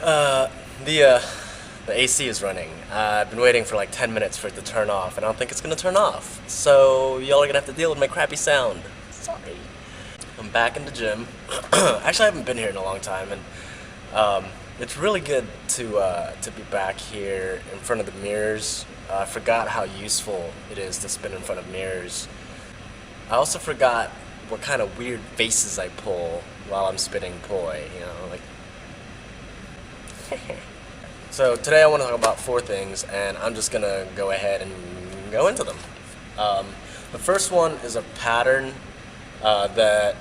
Uh, the AC is running. I've been waiting for like 10 minutes for it to turn off, and I don't think it's gonna turn off. So y'all are gonna have to deal with my crappy sound. Sorry. I'm back in the gym. Actually, I haven't been here in a long time, and it's really good to be back here in front of the mirrors. I forgot how useful it is to spin in front of mirrors. I also forgot what kind of weird faces I pull while I'm spinning poi, you know, like. So today I want to talk about 4 things, and I'm just gonna go ahead and go into them. The first one is a pattern that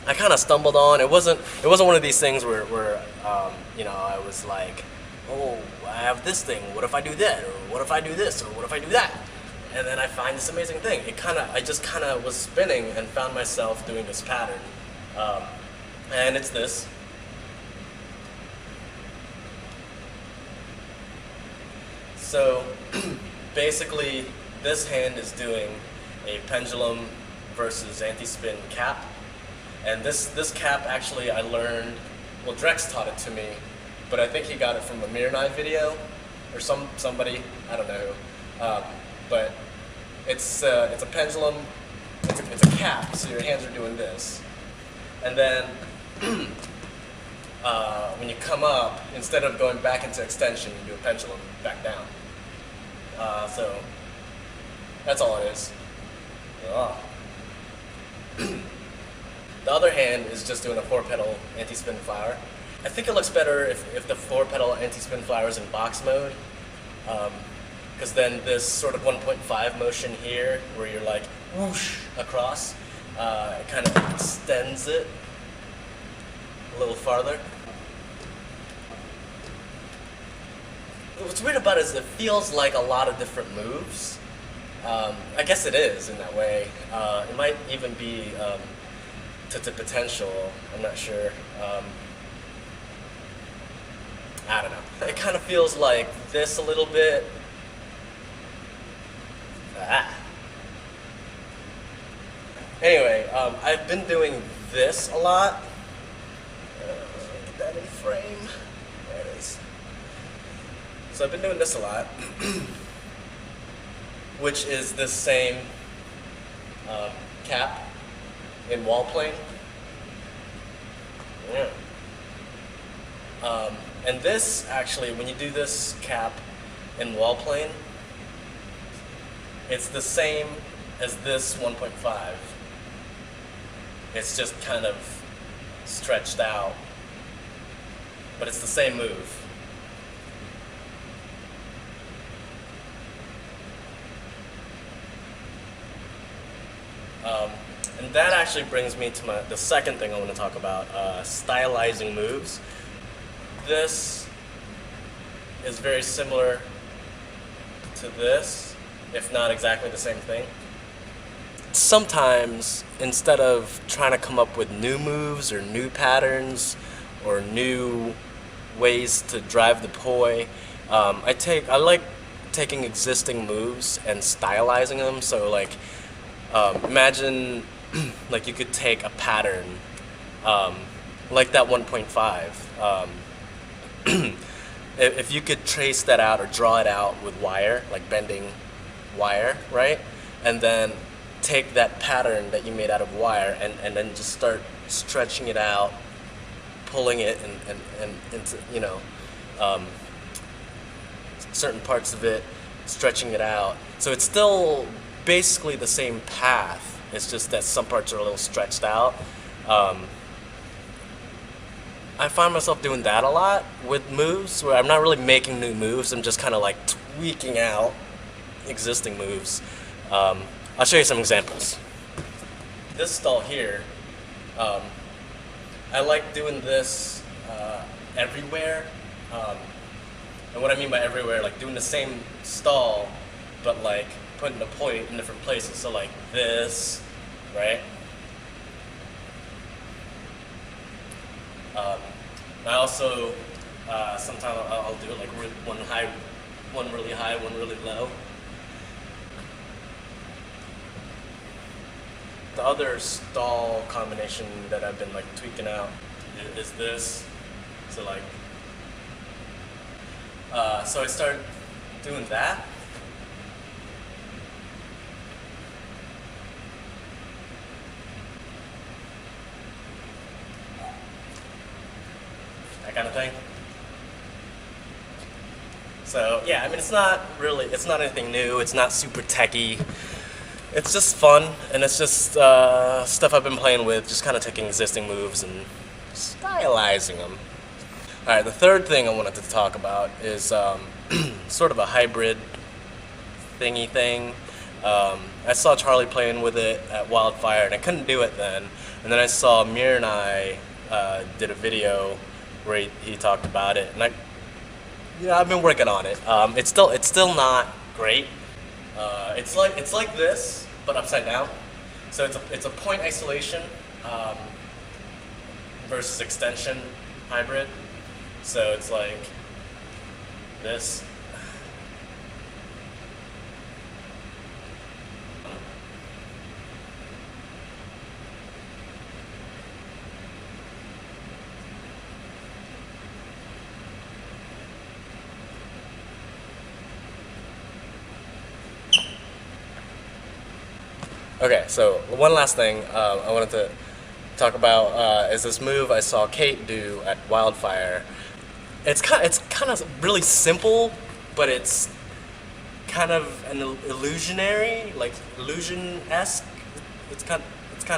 I kind of stumbled on. It wasn't one of these things where you know, I was like, oh, I have this thing. What if I do that? Or what if I do this? Or what if I do that? And then I find this amazing thing. I just kind of was spinning and found myself doing this pattern, and it's this. So basically, this hand is doing a pendulum versus anti-spin cap. And this cap actually I learned, well, Drex taught it to me, but I think he got it from a Mirror Knife video, or somebody, I don't know. But it's a pendulum, it's a cap, so your hands are doing this. And then when you come up, instead of going back into extension, you do a pendulum back down. So that's all it is. The other hand is just doing a 4-petal anti-spin flower. I think it looks better if the 4-petal anti-spin flower is in box mode, because then this sort of 1.5 motion here, where you're like whoosh across, it kind of extends it a little farther. What's weird about it is it feels like a lot of different moves. I guess it is in that way. It might even be to potential. I'm not sure. I don't know. It kind of feels like this a little bit. Anyway, I've been doing this a lot. Get that in frame. There it is. So I've been doing this a lot, which is this same cap in wall plane. Yeah. And this actually, when you do this cap in wall plane, it's the same as this 1.5. It's just kind of stretched out, but it's the same move. And that actually brings me to the second thing I want to talk about, stylizing moves. This is very similar to this, if not exactly the same thing. Sometimes, instead of trying to come up with new moves or new patterns or new ways to drive the poi, I like taking existing moves and stylizing them. So like, imagine like you could take a pattern like that 1.5. If you could trace that out or draw it out with wire, like bending wire, right? And then take that pattern that you made out of wire and then just start stretching it out, pulling it and into, you know, certain parts of it, stretching it out. So it's still basically the same path. It's just that some parts are a little stretched out. I find myself doing that a lot with moves, where I'm not really making new moves. I'm just kind of like tweaking out existing moves. I'll show you some examples. This stall here, I like doing this everywhere. And what I mean by everywhere, like doing the same stall, but like putting the point in different places. So like this, right? I also, sometimes I'll do it like one really high, one really low. The other stall combination that I've been like tweaking out is this. So like So I started doing that. That kind of thing. So yeah, I mean, it's not anything new. It's not super techy. It's just fun, and it's just stuff I've been playing with, just kind of taking existing moves and stylizing them. All right, the third thing I wanted to talk about is sort of a hybrid thingy thing. I saw Charlie playing with it at Wildfire, and I couldn't do it then. And then I saw Mir and I did a video where he talked about it, and I've been working on it. It's still not great. It's like this, but upside down. So it's a point isolation versus extension hybrid. So it's like this. Okay, so one last thing I wanted to talk about is this move I saw Kate do at Wildfire. It's kind of really simple, but it's kind of an illusionary, like illusion-esque. It's kind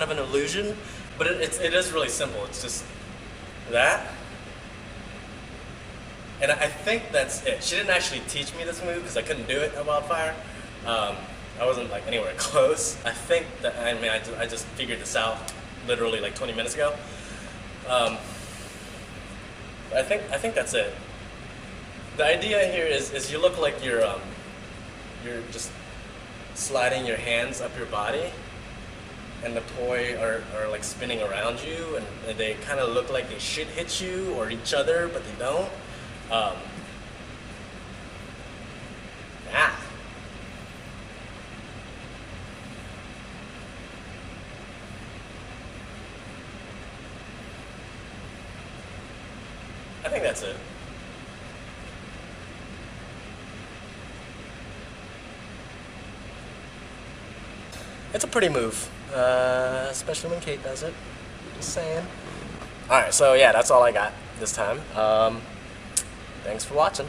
of an illusion, but it is really simple. It's just that, and I think that's it. She didn't actually teach me this move because I couldn't do it at Wildfire. I wasn't like anywhere close. I think that I just figured this out literally like 20 minutes ago. I think that's it. The idea here is you look like you're just sliding your hands up your body, and the toy are like spinning around you, and they kind of look like they should hit you or each other, but they don't. I think that's it. It's a pretty move, especially when Kate does it. Just saying. Alright, so yeah, that's all I got this time. Thanks for watching.